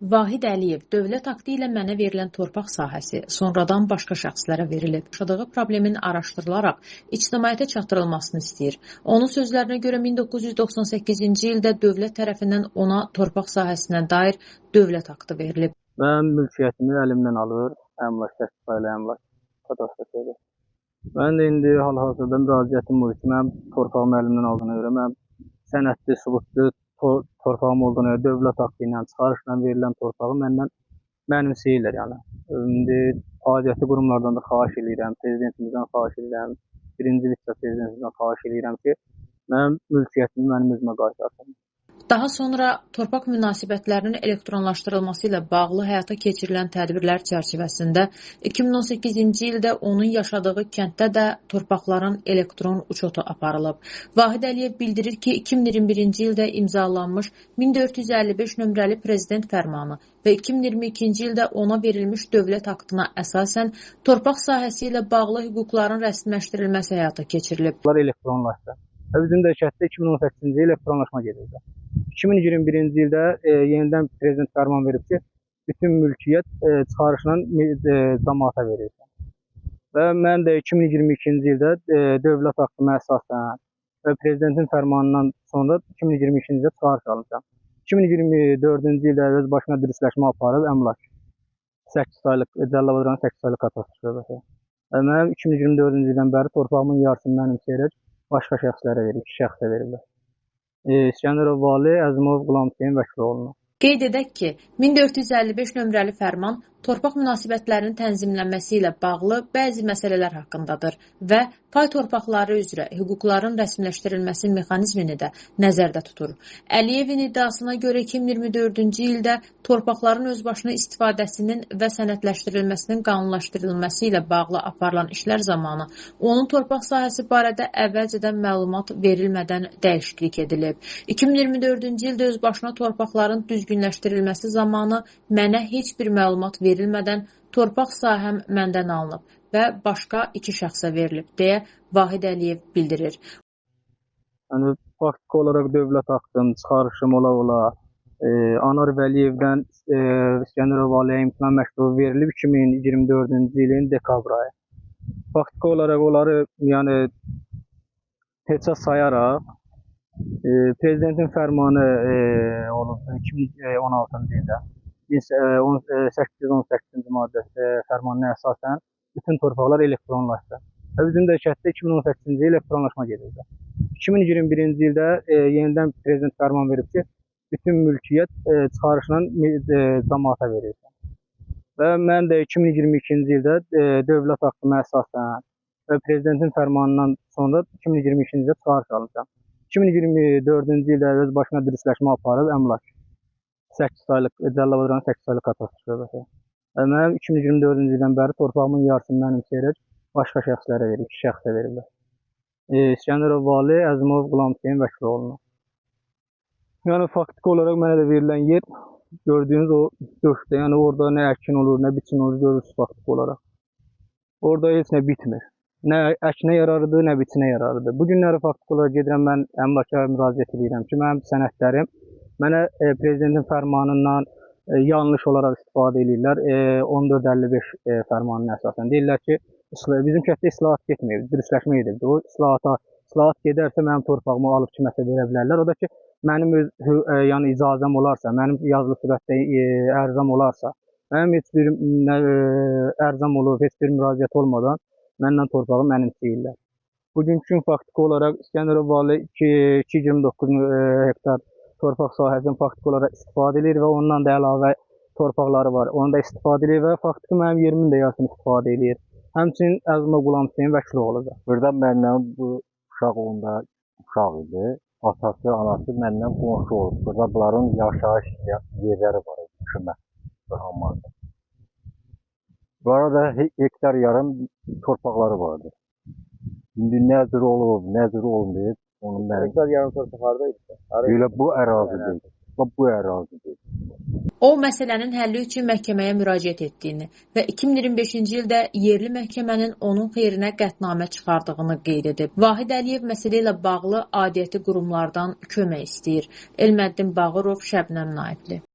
Vahid Əliyev dövlət aktı ilə mənə verilən torpaq sahəsi sonradan başqa şəxslərə verilib. Yaşadığı problemin araşdırılaraq ictimaiyyətə çatdırılmasını istəyir. Onun sözlərinə görə 1998-ci ildə dövlət tərəfindən ona torpaq sahəsinə dair dövlət aktı verilib. Mənim mülkiyyətimi əlimdən alır, əmlak təsdiqlə əmlak kadastrı. Mən də indi hal-hazırda müraciətim budur ki, mənim torpağımı əlimdən aldığına görə, mənim sənədli, sübutlu torpağım olduğuna görə dövlət aktı ilə, çıxarışla verilən torpağı məndən mənimsəyirlər yəni. İndi aidiyyatı qurumlardan da xahiş edirəm, prezidentimizdən xahiş edirəm, birinci vitse-prezidentimizdən xahiş edirəm ki, mənim mülkiyyətimi mənim özümə qaytarsın. Daha sonra torpaq münasibətlərinin elektronlaşdırılması ilə bağlı həyata keçirilən tədbirlər çərçivəsində 2018-ci ildə onun yaşadığı kənddə də torpaqların elektron uçotu aparılıb. Vahid Əliyev bildirir ki, 2021-ci ildə imzalanmış 1455 nömrəli prezident fərmanı və 2022-ci ildə ona verilmiş dövlət aktına əsasən torpaq sahəsi ilə bağlı hüquqların rəsmiləşdirilməsi həyata keçirilib. Bunlar elektronlaşdı. Bizim də şəhətdə 2018-ci il elektronlaşma gedirdi. 2021-ci ildə yenidən prezident fərman verib ki, bütün mülkiyyət çıxarışla cəmaata verilsin. Və mən də 2022-ci ildə dövlət aktına əsasən və prezidentin fərmanından sonra 2022-ci ildə çıxarış almışam. 2024-cü ildə öz başına dürüstləşmə aparıb əmlak 8 saylıq, Cəlilabad 8 saylıq kadastrı şöbəsi. Mənim 2024-cü ildən bəri torpağımın yarısını mənimsəyərək başqa şəxslərə verib, 2 şəxsə veriblər. İskəndərov Vali, Əzimov Qulam Hüseyin Vəkiloğlu'na. Qeyd edək ki, 1455 nömrəli fərman torpaq münasibətlərinin tənzimlənməsi ilə bağlı bəzi məsələlər haqqındadır və pay torpaqları üzrə hüquqların rəsmiləşdirilməsi mexanizmini də nəzərdə tutur. Əliyevin iddiasına görə 2024-cü ildə torpaqların özbaşına istifadəsinin və sənədləşdirilməsinin qanunlaşdırılması ilə bağlı aparılan işlər zamanı onun torpaq sahəsi barədə əvvəlcədən məlumat verilmədən dəyişiklik edilib. 2024-cü ildə özbaşına torpaqların düzgünləşdirilməsi zamanı mənə heç bir məlumat verilmədən torpaq sahəm məndən alınıb və başqa 2 şəxsə verilib, deyə Vahid Əliyev bildirir. Yəni, faktiki olaraq dövlət aktının çıxarışım ola-ola Anar Vəliyevdən İskəndərov Valiyə imtina məktubu verilib 2024-cü ilin dekabr ayı. Faktiki olaraq onları yəni, heçə sayaraq prezidentin fərmanı olub 2016-cı ildə. 818-ci maddəsi fərmanına əsasən bütün torpaqlar elektronlaşdı. Bizim də şəhətdə 2018-ci il elektronlaşma gedirdi. 2021-ci ildə yenidən prezident fərman verib ki, bütün mülkiyyət çıxarışla cəmaata verilsin. Və mən də 2022-ci ildə dövlət aktına əsasən və prezidentin fərmanından sonra 2022-ci ildə çıxarış almışam. 2024-cü ildə öz başına dürüstləşmə aparıb əmlak 8 saylıq, Cəlilabad 8 saylıq kadastrı şöbəsi. Mənim 2024-cü ildən bəri torpağımın yarısını mənimsəyərək başqa şəxslərə verib, 2 şəxsə veriblər. İskəndərov Vali, Əzimov Qulam Hüseyin Vəkiloğlu'na. Yəni, faktiki olaraq mənə də verilən yer gördüyünüz o döşdə, yəni orada nə əkin olur, nə biçin olur, görürsünüz faktiki olaraq. Orada heç nə bitmir. Nə əkinə yararıdır, nə biçinə yararıdır. Bu günləri faktiki olaraq gedirəm, mən əmlaka müraciət edirəm ki, mənim sənədlərim mənə prezidentin fərmanından yanlış olaraq istifadə edirlər. 1455 fərmanına əsasən. Deyirlər ki, bizim kənddə islahat getməyib, dürüstləşmə edildi. O islahat gedərsə mənim torpağımı alıb kiməsə verə bilərlər. O da ki, mənim yəni icazəm olarsa, mənim yazılı sürətdə ərzam olarsa, mənim heç bir ərzam olub, heç bir müraciət olmadan məndən torpağı mənimsəyirlər. Bugünkü gün faktiki olaraq İskəndərov Vali 229 hektar torpaq sahəsindən faktiki olaraq istifadə edir və ondan da əlavə torpaqları var. Onu da istifadə edir və faktiki mənim yerimin də yarısını istifadə edir. Həmçinin Əzimov Qulam Hüseyin Vəkiloğlu'dur. Burada məndən bu uşaq onda uşaq idi. Atası, anası məndən qonşu olub. Burada bunların yaşayış yerləri var idi, düşmə. Bu arada hektar yarım torpaqları vardı. İndi nə cür olub, nə cür olmayıb. Hektar yarım torpaq haradaydı? Elə bu ərazidir. Bu ərazidir. O, məsələnin həlli üçün məhkəməyə müraciət etdiyini və 2025-ci ildə yerli məhkəmənin onun xeyrinə qətnamə çıxardığını qeyd edib. Vahid Əliyev məsələ ilə bağlı aidiyyəti qurumlardan kömək istəyir. Elməddin Bağırov, Şəbnəm Naibli.